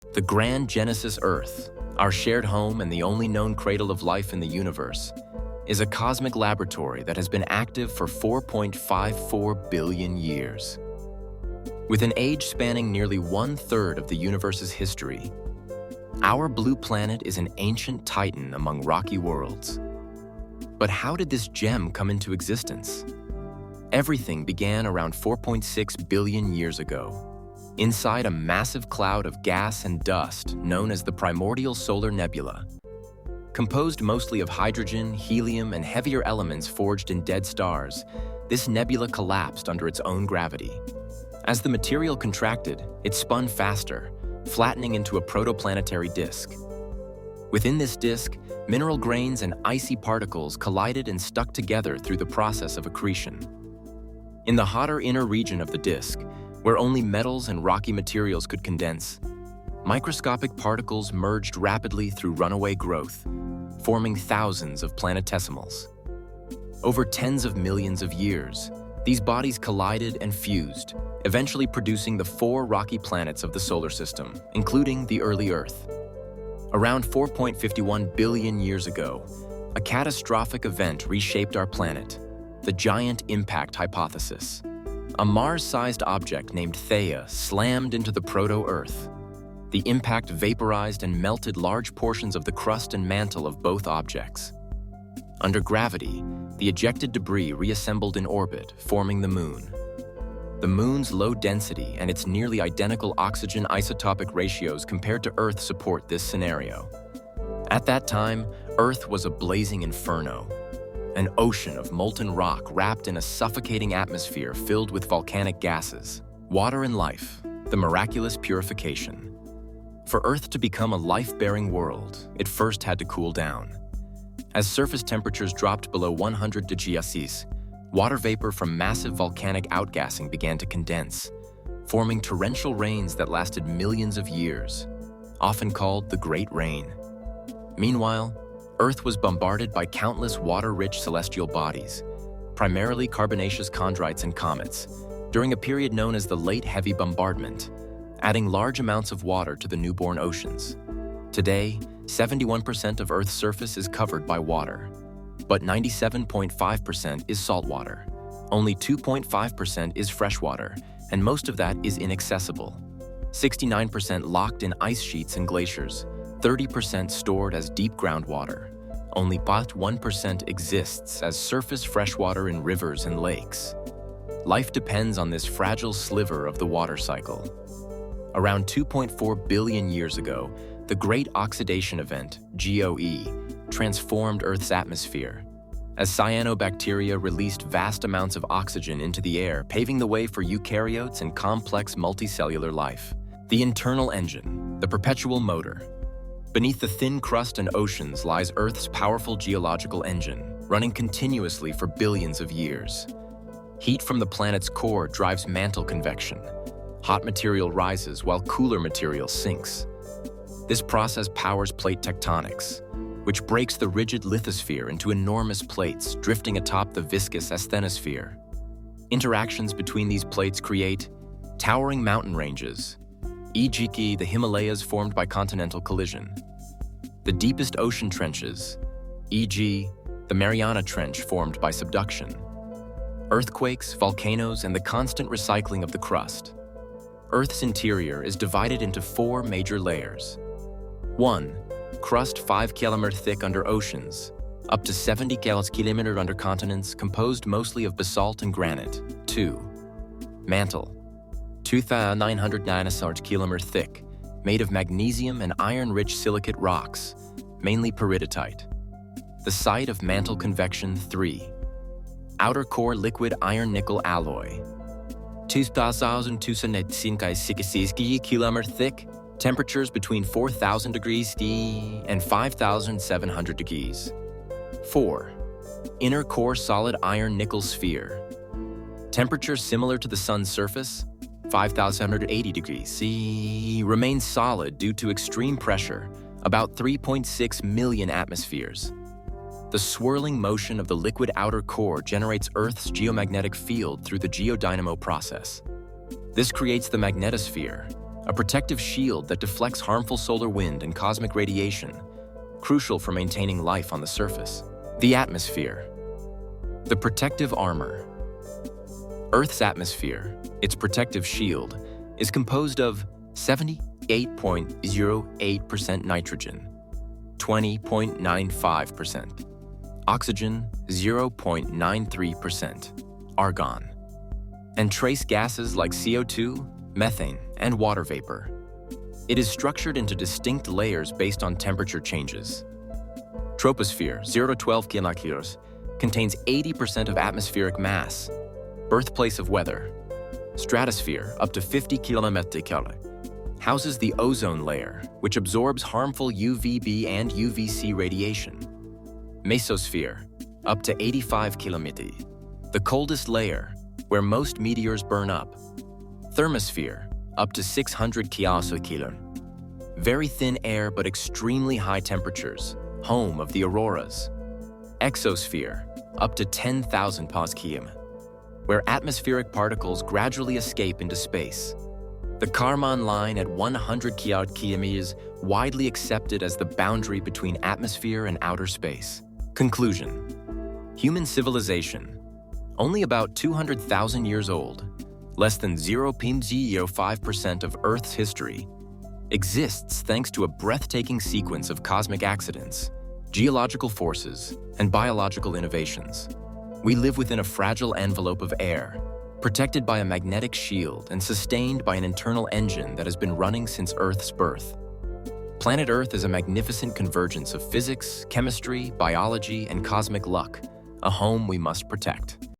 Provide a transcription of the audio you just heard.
The grand Genesis Earth, our shared home and the only known cradle of life in the universe, is a cosmic laboratory that has been active for 4.54 billion years. With an age spanning nearly 1/3 of the universe's history, our blue planet is an ancient titan among rocky worlds. But how did this gem come into existence? Everything began around 4.6 billion years ago, inside a massive cloud of gas and dust known as the primordial solar nebula. Composed mostly of hydrogen, helium, and heavier elements forged in dead stars, this nebula collapsed under its own gravity. As the material contracted, it spun faster, flattening into a protoplanetary disk. Within this disk, mineral grains and icy particles collided and stuck together through the process of accretion. In the hotter inner region of the disk, where only metals and rocky materials could condense, microscopic particles merged rapidly through runaway growth, forming thousands of planetesimals. Over tens of millions of years, these bodies collided and fused, eventually producing the 4 rocky planets of the solar system, including the early Earth. Around 4.51 billion years ago, a catastrophic event reshaped our planet, the giant impact hypothesis. A Mars-sized object named Theia slammed into the proto-Earth. The impact vaporized and melted large portions of the crust and mantle of both objects. Under gravity, the ejected debris reassembled in orbit, forming the Moon. The Moon's low density and its nearly identical oxygen isotopic ratios compared to Earth support this scenario. At that time, Earth was a blazing inferno, an ocean of molten rock wrapped in a suffocating atmosphere filled with volcanic gases, water and life, the miraculous purification. For Earth to become a life-bearing world, it first had to cool down. As surface temperatures dropped below 100 degrees Celsius, water vapor from massive volcanic outgassing began to condense, forming torrential rains that lasted millions of years, often called the Great Rain. Meanwhile, Earth was bombarded by countless water-rich celestial bodies, primarily carbonaceous chondrites and comets, during a period known as the Late Heavy Bombardment, adding large amounts of water to the newborn oceans. Today, 71% of Earth's surface is covered by water, but 97.5% is saltwater. Only 2.5% is freshwater, and most of that is inaccessible. 69% locked in ice sheets and glaciers, 30% stored as deep groundwater. Only 1% exists as surface freshwater in rivers and lakes. Life depends on this fragile sliver of the water cycle. Around 2.4 billion years ago, the Great Oxidation Event, GOE, transformed Earth's atmosphere, as cyanobacteria released vast amounts of oxygen into the air, paving the way for eukaryotes and complex multicellular life. The internal engine, the perpetual motor. Beneath the thin crust and oceans lies Earth's powerful geological engine, running continuously for billions of years. Heat from the planet's core drives mantle convection. Hot material rises while cooler material sinks. This process powers plate tectonics, which breaks the rigid lithosphere into enormous plates drifting atop the viscous asthenosphere. Interactions between these plates create towering mountain ranges, e.g. the Himalayas formed by continental collision, the deepest ocean trenches, e.g. the Mariana Trench formed by subduction, earthquakes, volcanoes, and the constant recycling of the crust. Earth's interior is divided into 4 major layers. 1. Crust 5 km thick under oceans, up to 70 km under continents, composed mostly of basalt and granite. 2. Mantle, 2,990 km thick, made of magnesium and iron-rich silicate rocks, mainly peridotite. The site of mantle convection. 3. Outer core liquid iron-nickel alloy, 2,260 km thick, temperatures between 4,000 degrees C and 5,700 degrees. 4. Inner core solid iron-nickel sphere, temperature similar to the sun's surface, 5,180 degrees C, remains solid due to extreme pressure, about 3.6 million atmospheres. The swirling motion of the liquid outer core generates Earth's geomagnetic field through the geodynamo process. This creates the magnetosphere, a protective shield that deflects harmful solar wind and cosmic radiation, crucial for maintaining life on the surface. The atmosphere, the protective armor. Earth's atmosphere, its protective shield, is composed of 78.08% nitrogen, 20.95% oxygen, 0.93% argon, and trace gases like CO2, methane, and water vapor. It is structured into distinct layers based on temperature changes. Troposphere, 0 to 12 kilometers, contains 80% of atmospheric mass, birthplace of weather. Stratosphere, up to 50 kilometers, houses the ozone layer, which absorbs harmful UVB and UVC radiation. Mesosphere, up to 85 kilometers, the coldest layer, where most meteors burn up. Thermosphere, up to 600 kilometers, very thin air but extremely high temperatures, home of the auroras. Exosphere, up to 10,000 pascal, where atmospheric particles gradually escape into space. The Kármán line at 100 kilometers, widely accepted as the boundary between atmosphere and outer space. Conclusion: human civilization, only about 200,000 years old, less than 0.05% of Earth's history, exists thanks to a breathtaking sequence of cosmic accidents, geological forces, and biological innovations. We live within a fragile envelope of air, protected by a magnetic shield and sustained by an internal engine that has been running since Earth's birth. Planet Earth is a magnificent convergence of physics, chemistry, biology, and cosmic luck, a home we must protect.